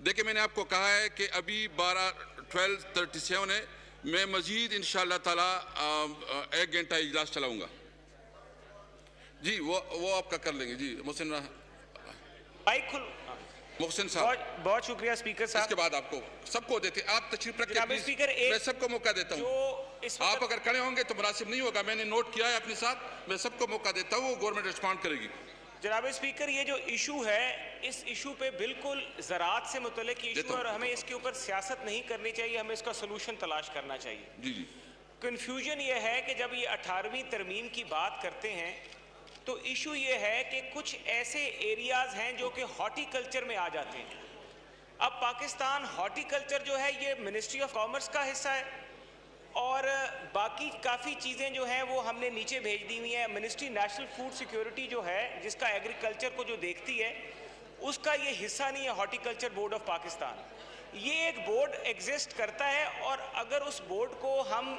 دیکھیں میں نے آپ کو کہا ہے کہ ابھی 12:37 ہے، میں مزید انشاءاللہ تعالی 1 گھنٹہ اجلاس چلاؤں گا. جی وہ آپ کا کر لیں گے. جی محسن صاحب بہت شکریہ اسپیکر اس صاحب. کے بعد آپ کو سب کو دیتے آپ تشریف رکھیں جناب پلیز. اسپیکر، میں سب کو موقع دیتا ہوں. آپ اگر کھڑے ہوں گے تو مناسب نہیں ہوگا. میں نے نوٹ کیا ہے اپنے ساتھ. میں سب کو موقع دیتا ہوں. گورنمنٹ ریسپانڈ کرے گی. جناب اسپیکر، یہ جو ایشو ہے، اس ایشو پہ بالکل زراعت سے متعلق ایشو ہے اور ہمیں اس کے اوپر سیاست نہیں کرنی چاہیے. ہمیں اس کا سلوشن تلاش کرنا چاہیے. جی کنفیوژن یہ ہے کہ جب یہ 18ویں ترمیم کی بات کرتے ہیں تو ایشو یہ ہے کہ کچھ ایسے ایریاز ہیں جو کہ ہارٹی کلچر میں آ جاتے ہیں. اب پاکستان ہارٹی کلچر جو ہے یہ منسٹری آف کامرس کا حصہ ہے اور باقی کافی چیزیں جو ہیں وہ ہم نے نیچے بھیج دی ہوئی ہیں. منسٹری نیشنل فوڈ سیکیورٹی جو ہے، جس کا ایگریکلچر کو جو دیکھتی ہے، اس کا یہ حصہ نہیں ہے horti culture board of Pakistan. یہ ایک بورڈ ایگزسٹ کرتا ہے اور اگر اس بورڈ کو ہم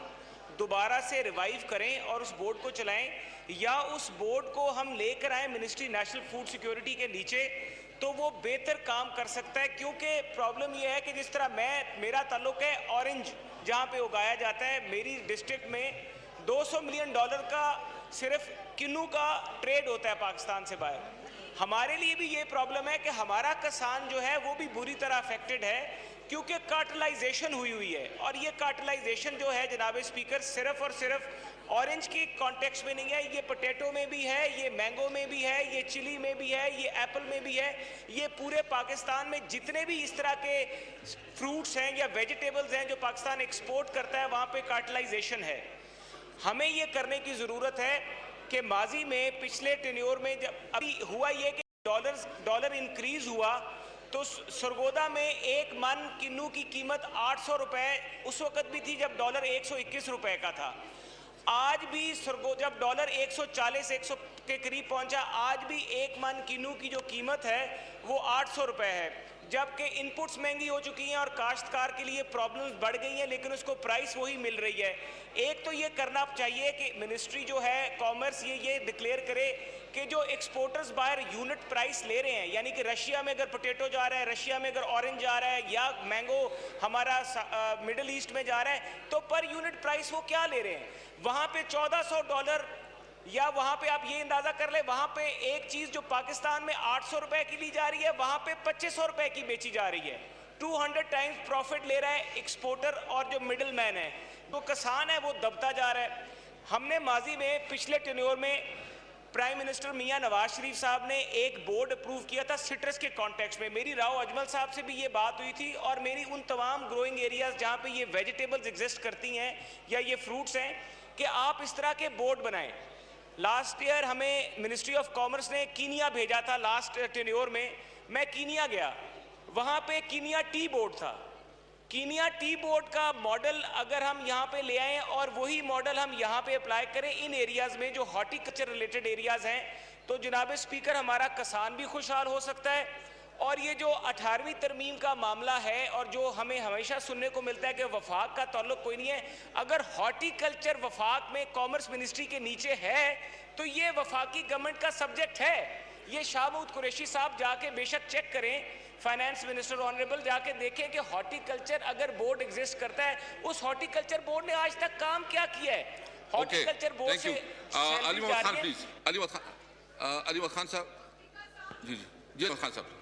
دوبارہ سے ریوائیو کریں اور اس بورڈ کو چلائیں یا اس بورڈ کو ہم لے کر آئیں منسٹری نیشنل فوڈ سیکیورٹی کے نیچے، تو وہ بہتر کام کر سکتا ہے. کیونکہ پرابلم یہ ہے کہ جس طرح میرا تعلق ہے اورنج جہاں پہ اگایا جاتا ہے، میری ڈسٹرکٹ میں $200 ملین کا صرف کنو کا ٹریڈ ہوتا ہے پاکستان سے باہر. ہمارے لیے بھی یہ پرابلم ہے کہ ہمارا کسان جو ہے وہ بھی بری طرح افیکٹڈ ہے کیونکہ کارٹلائزیشن ہوئی ہے. اور یہ کارٹلائزیشن جو ہے جناب اسپیکر صرف اور صرف اورنج کی کانٹیکس میں نہیں ہے، یہ پوٹیٹو میں بھی ہے، یہ مینگو میں بھی ہے، یہ چلی میں بھی ہے، یہ ایپل میں بھی ہے. یہ پورے پاکستان میں جتنے بھی اس طرح کے فروٹس ہیں یا ویجیٹیبلز ہیں جو پاکستان ایکسپورٹ کرتا ہے، وہاں پہ کارٹلائزیشن ہے. ہمیں یہ کرنے کی ضرورت ہے کہ ماضی میں پچھلے ٹینیور میں جب ابھی ہوا یہ کہ ڈالر انکریز ہوا تو سرگودا میں 1 من کنو کی قیمت $800 اس وقت بھی تھی جب ڈالر $121 کا تھا. آج بھی جب ڈالر 140 کے قریب پہنچا، آج بھی 1 من کنو کی جو قیمت ہے وہ $800 ہے. جبکہ ان پٹس مہنگی ہو چکی ہیں اور کاشتکار کے لیے پرابلمز بڑھ گئی ہیں، لیکن اس کو پرائس وہی مل رہی ہے. ایک تو یہ کرنا چاہیے کہ منسٹری جو ہے کامرس یہ ڈکلیئر کرے کہ جو ایکسپورٹرز باہر یونٹ پرائس لے رہے ہیں، یعنی کہ رشیا میں اگر پوٹیٹو جا رہا ہے، رشیا میں اگر اورنج جا رہا ہے یا مینگو ہمارا مڈل ایسٹ میں جا رہا ہے، تو پر یونٹ پرائس وہ کیا لے رہے ہیں. وہاں پہ $1400 یا وہاں پہ آپ یہ اندازہ کر لیں، وہاں پہ ایک چیز جو پاکستان میں $800 کی لی جا رہی ہے، وہاں پہ $2500 کی بیچی جا رہی ہے. 200 ٹائمز پروفٹ لے رہا ہے ایکسپورٹر اور جو مڈل مین ہے. تو کسان ہے وہ دبتا جا رہا ہے. ہم نے ماضی میں پچھلے ٹینیور میں پرائم منسٹر میاں نواز شریف صاحب نے ایک بورڈ اپروو کیا تھا سٹرس کے کانٹیکس میں. میری راؤ اجمل صاحب سے بھی یہ بات ہوئی تھی اور میری ان تمام گروئنگ ایریاز جہاں پہ یہ ویجیٹیبلز ایگزسٹ کرتی ہیں یا یہ فروٹس ہیں کہ آپ اس طرح کے بورڈ بنائیں. لاسٹ ایئر ہمیں منسٹری آف کامرس نے کینیا بھیجا تھا. لاسٹ ٹینیور میں میں کینیا گیا، وہاں پہ کینیا ٹی بورڈ تھا. کینیا ٹی بورڈ کا ماڈل اگر ہم یہاں پہ لے آئیں اور وہی ماڈل ہم یہاں پہ اپلائی کریں ان ایریاز میں جو ہارٹی کلچر ریلیٹڈ ایریاز ہیں، تو جناب اسپیکر ہمارا کسان بھی خوشحال ہو سکتا ہے. اور یہ جو 18ویں ترمیم کا معاملہ ہے اور جو ہمیں ہمیشہ سننے کو ملتا ہے کہ وفاق کا تعلق کوئی نہیں ہے، اگر ہارٹی کلچر وفاق میں کامرس منسٹری کے نیچے ہے تو یہ وفاقی گورنمنٹ کا سبجیکٹ ہے. یہ شاہ محمود قریشی صاحب جا کے بے شک چیک کریں، فائنانس منسٹر آنریبل جا کے دیکھیں کہ ہارٹی کلچر اگر بورڈ ایگزسٹ کرتا ہے، اس ہارٹی کلچر بورڈ نے آج تک کام کیا کیا ہے. ہارٹی کلچر بورڈ سے علی محمد خان پلیز. علی محمد خان صاحب. جی علی محمد خان صاحب.